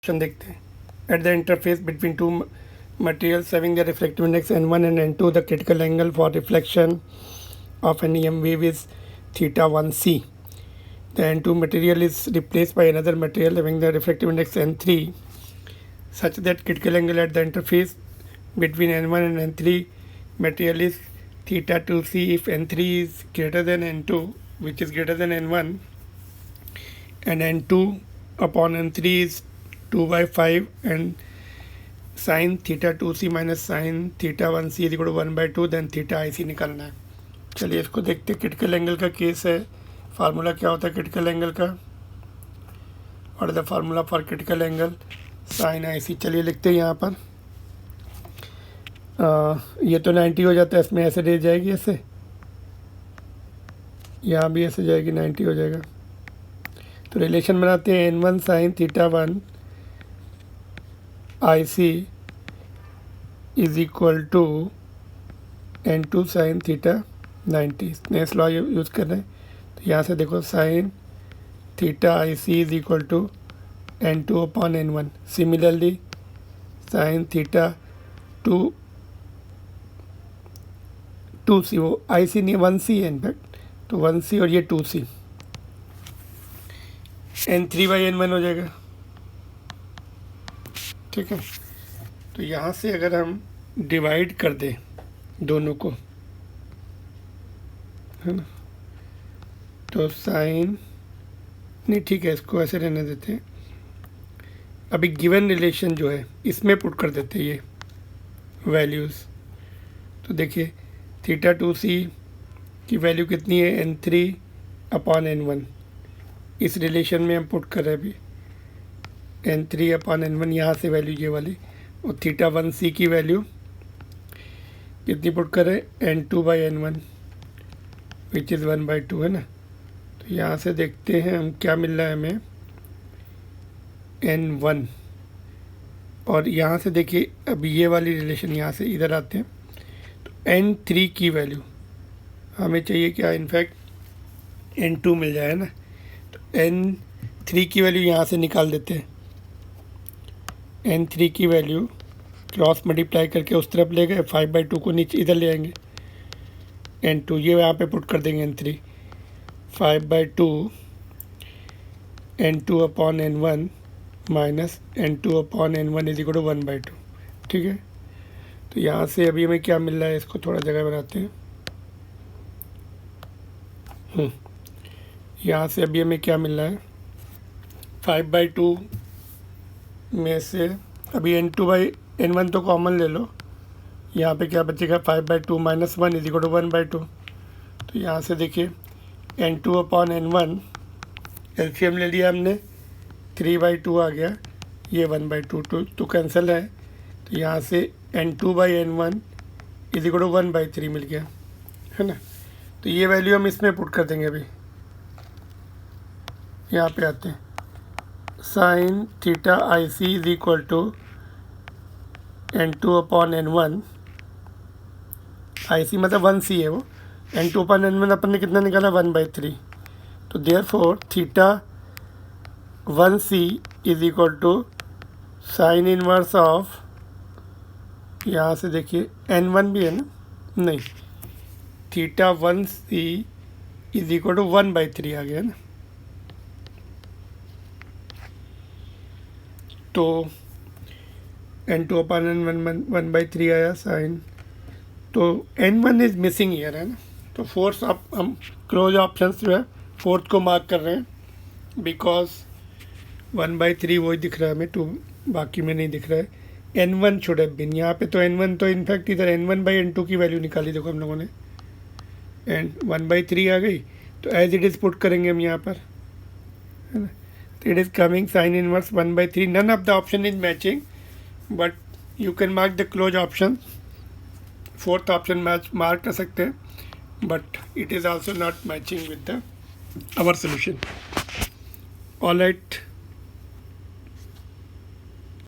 Option देखते हैं. At the interface between two materials having the refractive index n1 and n2, the critical angle for reflection of an EM wave is theta 1c. The n2 material is replaced by another material having the refractive index n3 such that critical angle at the interface between n1 and n3 material is theta 2c if n3 is greater than n2, which is greater than n1, and n2 upon n3 is 2 by 5 and sin theta 2c minus sin theta 1c is equal to 1 by 2, then theta ic निकालना है. चलिए इसको देखते. Critical angle का case है. Formula क्या होता है क्रिटिकल एंगल का? What is the formula for critical angle? Sine ic. चलिए लिखते हैं यहाँ पर. ये तो 90 हो जाता है, इसमें ऐसे रह जाएगी, ऐसे यहाँ भी ऐसे जाएगी, 90 हो जाएगा. तो रिलेशन बनाते हैं n1 sine theta 1 IC is equal to n2 sine theta 90. Next law use कर रहे हैं. तो यहाँ से देखो sine theta IC is equal to n2 upon n1. Similarly sine theta 2c, वो IC नहीं 1c है इनफैक्ट, तो 1c और ये 2c, n3 बाई n1 हो जाएगा. ठीक है. तो यहाँ से अगर हम डिवाइड कर दें दोनों को, है ना, तो साइन नहीं, ठीक है, इसको ऐसे रहने देते हैं. अभी गिवन रिलेशन जो है इसमें पुट कर देते हैं ये वैल्यूज़. तो देखिए थीटा 2c की वैल्यू कितनी है? n3 upon n1. इस रिलेशन में हम पुट कर रहे हैं अभी n3 अपॉन n1, यहाँ से वैल्यू ये वाली, और थीटा 1c की वैल्यू कितनी पुट करें? n2 by n1 which is 1 by 2, है ना. तो यहाँ से देखते हैं हम क्या मिल रहा है हमें, n1. और यहाँ से देखिए अभी ये वाली रिलेशन, यहाँ से इधर आते हैं, तो n3 की वैल्यू हमें चाहिए क्या? इनफैक्ट n2 मिल जाए, ना. तो n3 की वैल्यू यहाँ से निकाल देते हैं. n3 की वैल्यू क्रॉस मल्टीप्लाई करके उस तरफ ले गए, 5 बाई 2 को नीचे इधर ले आएंगे, n2 ये यहाँ पे पुट कर देंगे, n3 5 by 2 n2 upon n1 minus n2 upon n1 is equal to 1 by 2. ठीक है. तो यहाँ से अभी हमें क्या मिल रहा है, इसको थोड़ा जगह बनाते हैं. यहाँ से अभी हमें क्या मिल रहा है, 5 बाई 2 में से अभी n2 बाई n1 तो कॉमन ले लो, यहाँ पे क्या बचेगा? 5 by 2 minus 1 is equal to 1 by 2. तो यहाँ से देखिए n2 अपॉन n1 एलसीएम ले लिया हमने, 3 बाई 2 आ गया, ये 1 बाई 2 तो कैंसिल है. तो यहाँ से n2 by n1 is equal to 1 by 3 मिल गया, है ना. तो ये वैल्यू हम इसमें पुट कर देंगे. अभी यहाँ पे आते हैं, sine theta IC is equal to n2 upon n1. IC मतलब 1c है वो, n2 अपॉन n1 अपन ने कितना निकाला? 1 बाई 3. तो therefore theta 1c is equal to sine inverse of, यहाँ से देखिए n1 भी है ना, नहीं, theta 1c is equal to 1 by 3 आ गया ना. तो n2 अपॉन n1 1 बाई 3 आया साइन. तो n1 इज मिसिंग ईयर, है ना. तो फोर्थ हम क्लोज ऑप्शंस जो है फोर्थ को मार्क कर रहे हैं, बिकॉज 1 बाई 3 वही दिख रहा है हमें, 2 बाकी में नहीं दिख रहा है. n1 शुड हैव बीन, यहाँ पे तो n1 तो इनफैक्ट इधर n1 बाई n2 की वैल्यू निकाली, देखो हम लोगों ने, एंड 1 बाई 3 आ गई. तो एज इट इज़ पुट करेंगे हम यहाँ पर, है ना. तो it is coming sine inverse 1 by 3. None of the option is matching, but you can mark the close option. Fourth option match mark कर सकते हैं, but it is also not matching with the our solution. All right.